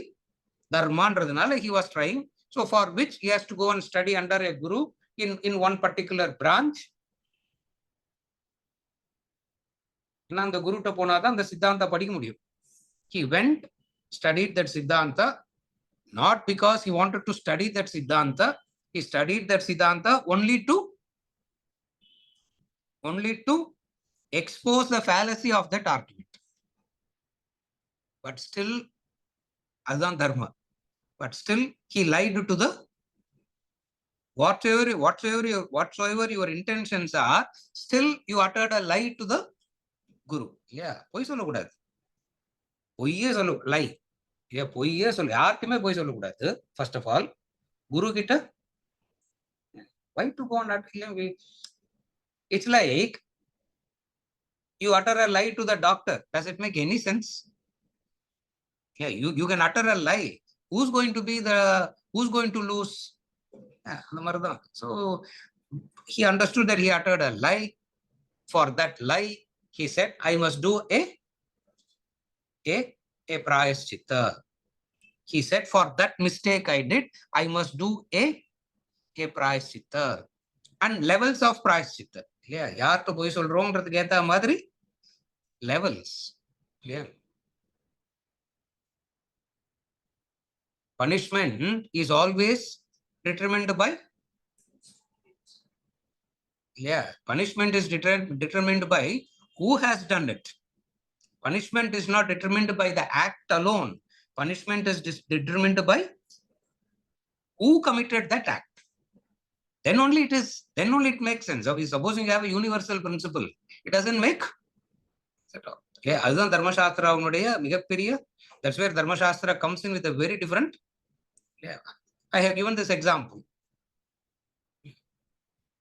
Dharma. He was trying. So for which he has to go and study under a guru in one particular branch. அந்த குருட்ட போனாதான் அந்த சித்தாந்தா படிக்க முடியும். He went, studied that Siddhanta, not because he wanted to study that Siddhanta. He studied that Siddhanta only to expose the fallacy of that argument. But still, அதுதான் dharma. But still, he lied to the whatsoever your intentions are, still you uttered a lie to the guru. Yeah, பொய் சொல்லக்கூடாது. பொய்யே சொல்ல லை. பொய்யே சொல்ல யாருக்குமே பொய் சொல்லக்கூடாது. First of all, குரு கிட்ட why to go on uttering? It's like you utter a lie to the doctor. Does it make any sense? Yeah, you can utter a lie. Who's going to lose? Yeah, so he understood that he uttered a lie. For that lie, he said, I must do a prayaschitta. He said, for that mistake I did, I must do a prayaschitta. And levels of prayaschitta. Yeah, யார்கிட்ட போய் சொல்றோம்ன்றதுக்கு ஏத்த மாதிரி levels. Yeah. Punishment is always determined by punishment is determined by who has done it. Punishment is not determined by the act alone. Punishment is determined by who committed that act. Then only it makes sense. So supposing you have a universal principle, it doesn't make sense at all. Yeah, அதுதான் தர்மசாஸ்திராவுடைய மிகப்பெரிய. That's where Dharmashastra comes in with a very different. Yeah, I have given this example.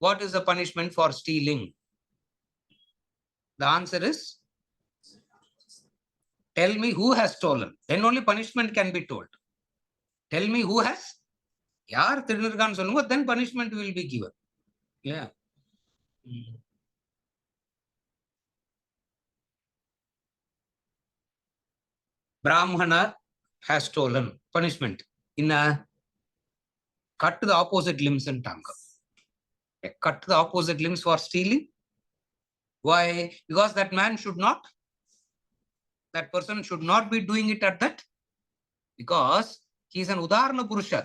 What is the punishment for stealing? The answer is, tell me who has stolen. Then only punishment can be told. Tell me who has. யார் திருடிருக்கான்னு சொல்லுங்க, then punishment will be given. Yeah. Brahmana has stolen. Punishment. Cut the opposite limbs and tongue. Cut the opposite limbs for stealing. Why? Because that person should not be doing it at that. Because he is an Udarna Purusha.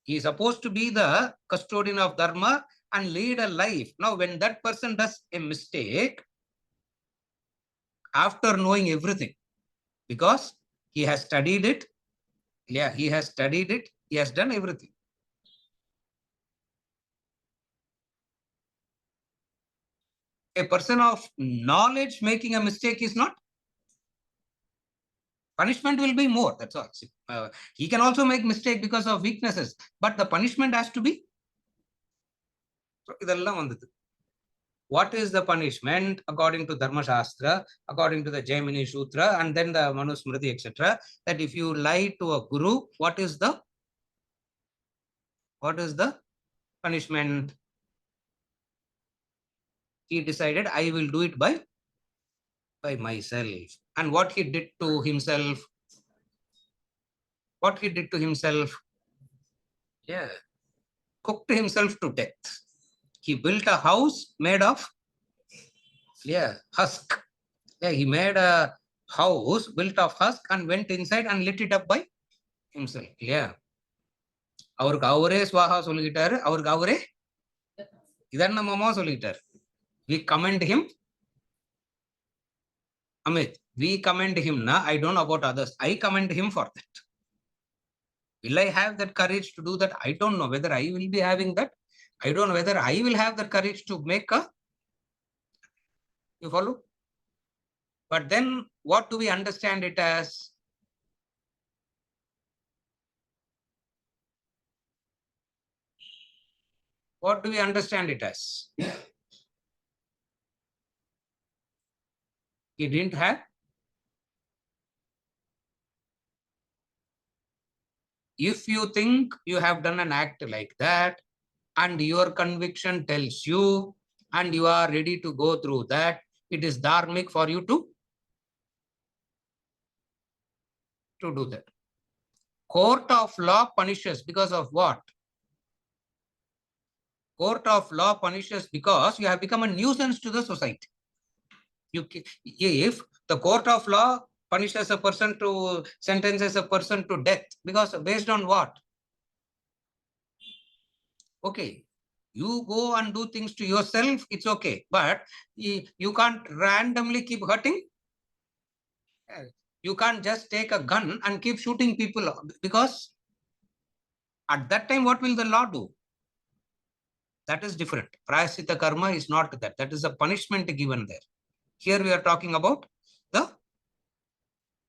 He is supposed to be the custodian of Dharma and lead a life. Now, when that person does a mistake, after knowing everything, because he has studied it, he has done everything. A person of knowledge making a mistake is not. Punishment will be more, that's all. He can also make mistake because of weaknesses, but the punishment has to be. So, what is the punishment according to Dharma Shastra, according to the Jaimini Sutra, and then the Manusmriti, etc., that if you lie to a guru, what is the punishment? He decided, I will do it by myself. And what he did to himself? Yeah, cooked himself to death. He built a house made of husk. Yeah, he made a house built of husk and went inside and lit it up by himself. Yeah. அவருக்கு அவரே ஸ்வாஹா சொல்லிக்கிட்டாரு, அவருக்கு அவரே இதன்னமமா சொல்லிக்கிட்டாரு. We commend him. Amit, we commend him. I don't know about others. I commend him for that. Will I have that courage to do that? I don't know whether I will be having that. I don't know whether I will have the courage to make a. You follow? But then what do we understand it as? What do we understand it as? He didn't have. If you think you have done an act like that, and your conviction tells you, and you are ready to go through that, it is dharmic for you to do that. Court of law punishes because of what? Court of law punishes because you have become a nuisance to the society. If the court of law punishes a person to, sentences a person to death, because based on what? Okay, you go and do things to yourself, it's okay, but you can't randomly keep hurting. You can't just take a gun and keep shooting people, because at that time, what will the law do? That is different. Prayasita karma is not that. That is a punishment given there. Here we are talking about the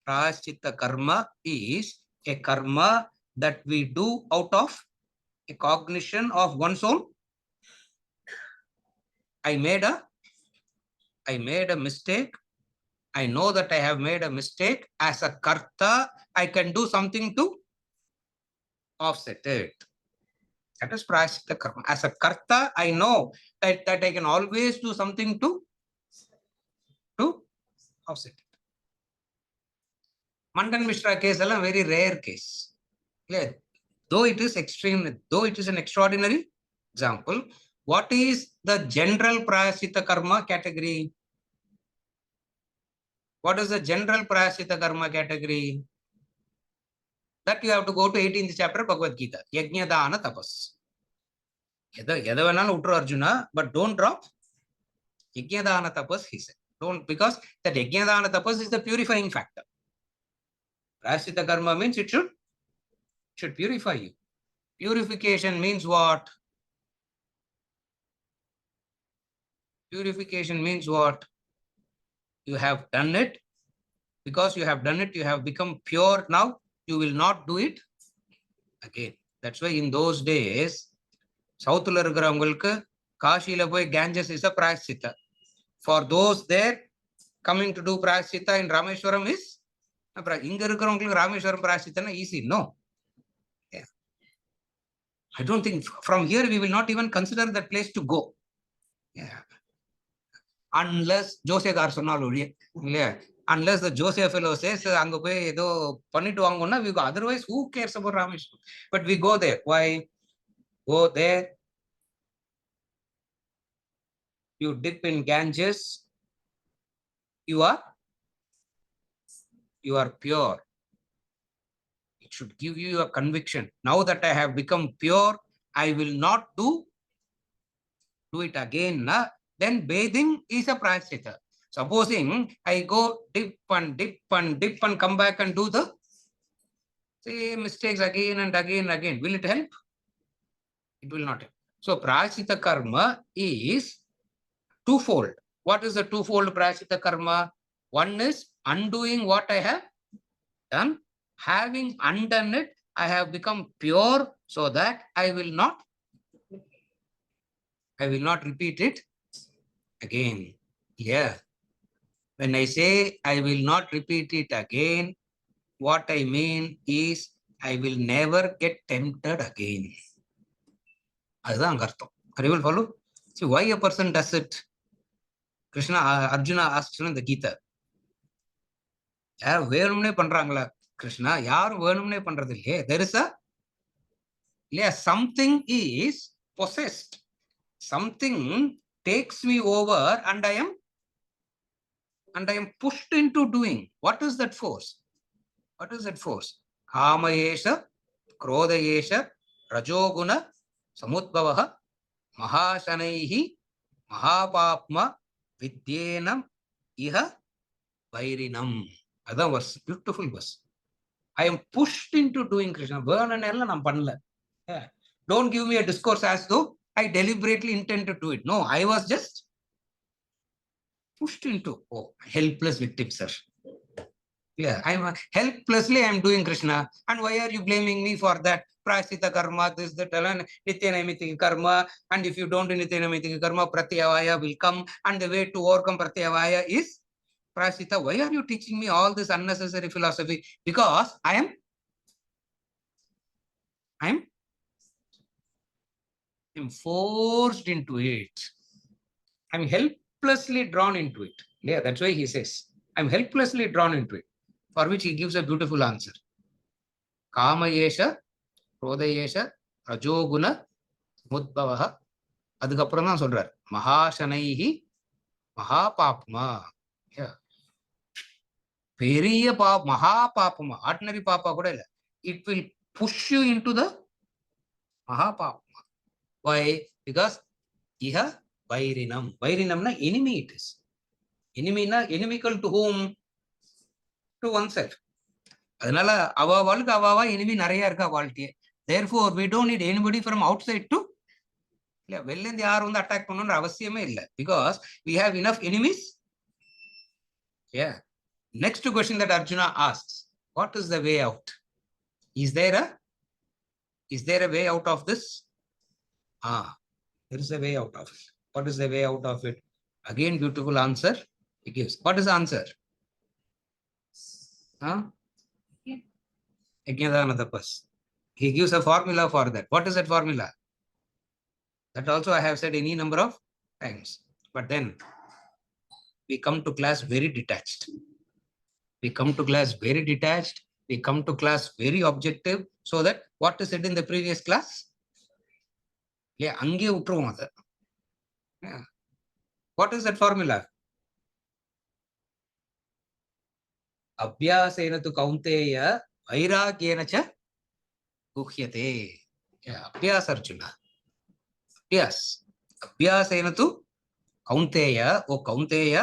prayasita karma is a karma that we do out of a cognition of one's own. I made a mistake. I know that I have made a mistake. As a karta, I can do something to offset it. That is prayasita karma. As a karta, I know that I can always do something to offset it. Mandan Mishra case is a very rare case. Yeah. Though it is extreme, though it is an extraordinary example, what is the general prayasita karma category? What is the general prayasita karma category? That you have to go to 18th chapter Bhagavad Gita. Yajna dana tapas. Arjuna, but don't drop Yajna dana tapas, he said. Don't, because that Yajna dana tapas is the purifying factor. Prayasita karma means it should purify you. Purification means what? Purification means what? You have done it. Because you have done it, you have become pure now. You will not do it again. That's why in those days, South Kashi Ganges is a prayasita. For those there coming to do prayasita in Rameshwaram is Rameshwaram prayasita easy. No. Yeah. I don't think from here we will not even consider that place to go. Yeah. Unless Jose Garsonal, yeah. Unless the Joseph fellow says, we go, otherwise, who cares about Rameshwaram? But we go there. Why? Go there. You dip in Ganges. You are pure. It should give you a conviction. Now that I have become pure, I will not do it again. Then bathing is a prayasita. Supposing I go dip and come back and do the same mistakes again and again and again. Will it help? It will not help. So prayasita karma is twofold. What is the twofold prayasita karma? One is undoing what I have done. Having undone it, I have become pure so that I will not repeat it again. Yeah. When I say I will not repeat it again, what I mean is I will never get tempted again. Are you will follow? See, why a person does it? Arjuna asked in the Gita. வேணும்னே பண்றாங்களா கிருஷ்ணா? யாரும் வேணும்னே பண்றது இல்லையே. There is something is possessed. Something takes me over and I am pushed into doing. What is that force? What is that force? Kamayesha, Krodayesha, Rajoguna, Samudbhavaha, Mahashanaihi, Mahapapma, Vidyenam, Iha, Vairinam. That's verse, beautiful verse. I am pushed into doing Krishna. Yeah. Don't give me a discourse as though I deliberately intend to do it. No, I was just pushed into. Oh, helpless victim, sir. Yeah, helplessly I'm doing Krishna. And why are you blaming me for that? Prasita karma, this, that, Nityanamitika karma. And if you don't do Nityanamitika karma, Pratyavaya will come. And the way to overcome Pratyavaya is Prasita, why are you teaching me all this unnecessary philosophy? Because I am forced into it. I'm helplessly drawn into it. Yeah, that's why he says, I'm helplessly drawn into it. For which he gives a beautiful answer. Kama yesha, Krodha yesha, Rajoguna, Mudbhavaha. அதுக்கப்புறம் தான் சொல்றார் மகாசனைஹி மகாபாப்மா. பெரிய மகா பாப்பமா, ordinary பாப்பா கூட இல்ல. It will push you into the மகா பாப்மா. வை? பிகாஸ் இஹ வைரினம். வைரினம்னா எனிமி. இட் இஸ் எனிமினா inimical to hmm? To oneself. அதனால அவளுக்கு அவாவா எனிமி நிறைய இருக்கா வாழ்க்கையே. therefore we don't need anybody from outside to இல்ல வெளில இருந்து யாரும் வந்து அட்டாக் பண்ணணும்ன்ற அவசியமே இல்லை. Because we have enough enemies. Yeah. Next question that Arjuna asks, what is the way out? Is there a way out of this? There is a way out of it. What is the way out of it? Again, beautiful answer he gives. What is the answer? Yajnadana tapas. He gives a formula for that. What is that formula? That also I have said any number of times. But then we come to class very detached. We come to class very detached. We come to class very objective. So that what is said in the previous class? Yeah, ange utruvom adu. Yeah. What is that formula? Abhyasena tu kaunteya vairagyena cha guhyate. Yeah, abhyas Arjuna. Yes. Abhyasena tu kaunteya, oh kaunteya,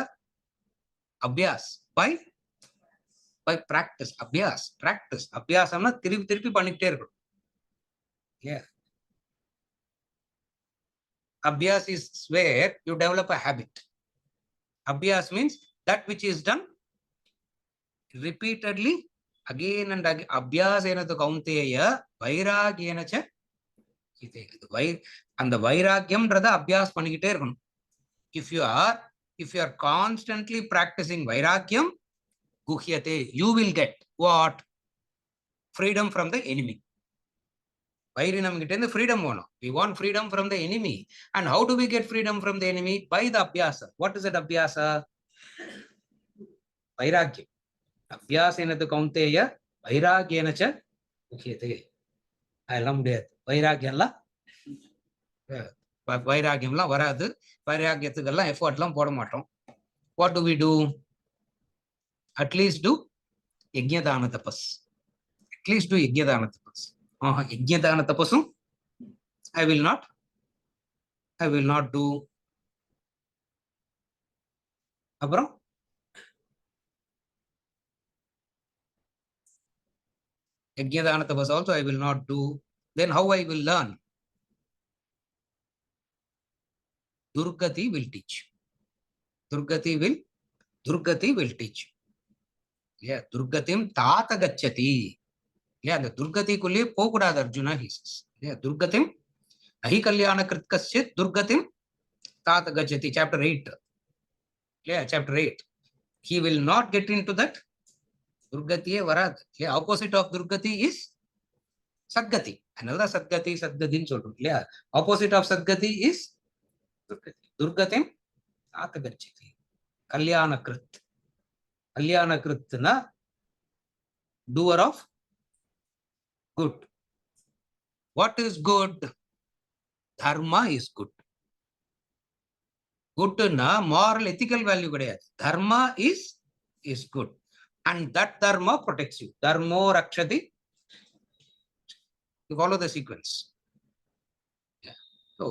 abhyas. By practice. Abhyas, practice. Abhyasamna திருப்பி பண்ணிட்டே இருக்கணும். Yeah. Abhyas is where you develop a habit. Abhyas means that which is done repeatedly again and again. Abhyasena tu kaunteya vairagyena cha guhyate. அந்த வைராக்கியம்ன்றத அபியாஸ் பண்ணிக்கிட்டே இருக்கணும். If you are constantly practicing vairagyam, guhyate, you will get what? Freedom from the enemy. Vairinam கிட்ட இருந்து freedom வேணும். We want freedom from the enemy. And how do we get freedom from the enemy? By the abhyasa. What is that abhyasa? Vairagyam. Abhyasena tu kaunteya vairagyena cha guhyate. அதெல்லாம் முடியாது. வைராக்கியம்லாம் வைராக்கியம்லாம் வராது. வைராக்கியத்துக்கெல்லாம் எஃபர்ட்லாம் போட மாட்டோம். What do we do? At least do yajnadana tapas. At least do yajnadana tapas. Yajnadana tapasum I will not do. அப்புறம் yajnadana tapas also I will not do. Then how I will learn? Durgati will teach. Durgati will teach. Yeah, Durgatim tata gacchati. Yeah, the Durgatikulle pokudad Arjuna, he says. Yeah, Durgatim ahi kalyana kritkasya Durgatim tata gacchati. Chapter 8. Yeah, chapter 8. He will not get into that. Durgatiye varad. Yeah, opposite of Durgati is Sadgati. Another Sadgati in solrum. Yeah, opposite of Sadgati is Durgati. Durgatim tata gacchati. Kalyana krit. Kalyana kritna doer of good. What is good? Dharma is good. Good na moral ethical value கிடையாது. Dharma is good. And that dharma protects you. Dharmo rakshati. You follow the sequence. Yeah. So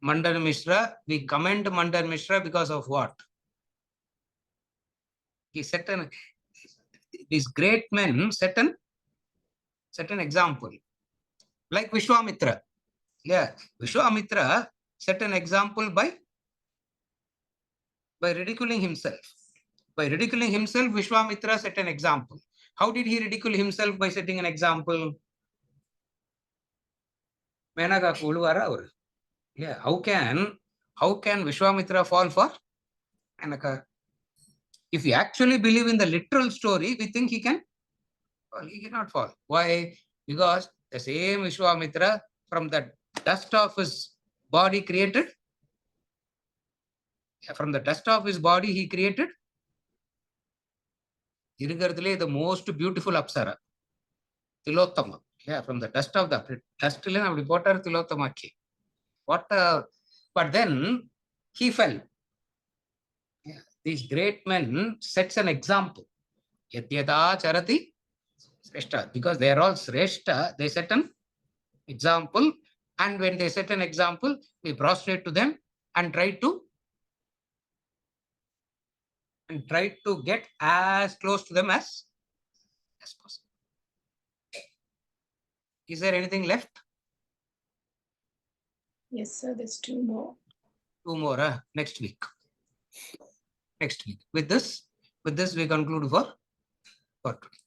Mandan Mishra, we commend Mandan Mishra because of what? He set these great men set an example. Like Vishwamitra. Yeah, Vishwamitra set an example by ridiculing himself. By ridiculing himself, Vishwamitra set an example. How did he ridicule himself by setting an example? Menaka Kuluvara. Yeah, how can Vishwamitra fall for Menaka? If you actually believe in the literal story, we think he can fall. He cannot fall. Why? Because the same Vishwamitra, from the dust of his body created, from the dust of his body he created the most beautiful Apsara, Tilottama. Yeah, from the dust of the dust Tilottama. What? But then he fell. Yeah, these great men sets an example. Yatyata charati sreshta. Because they are all sreshta, they set an example. And when they set an example, we prostrate to them and try to get as close to them as possible. Is there anything left? Yes, sir. There's 2 more. 2 more next week. Next week. With this we conclude for today.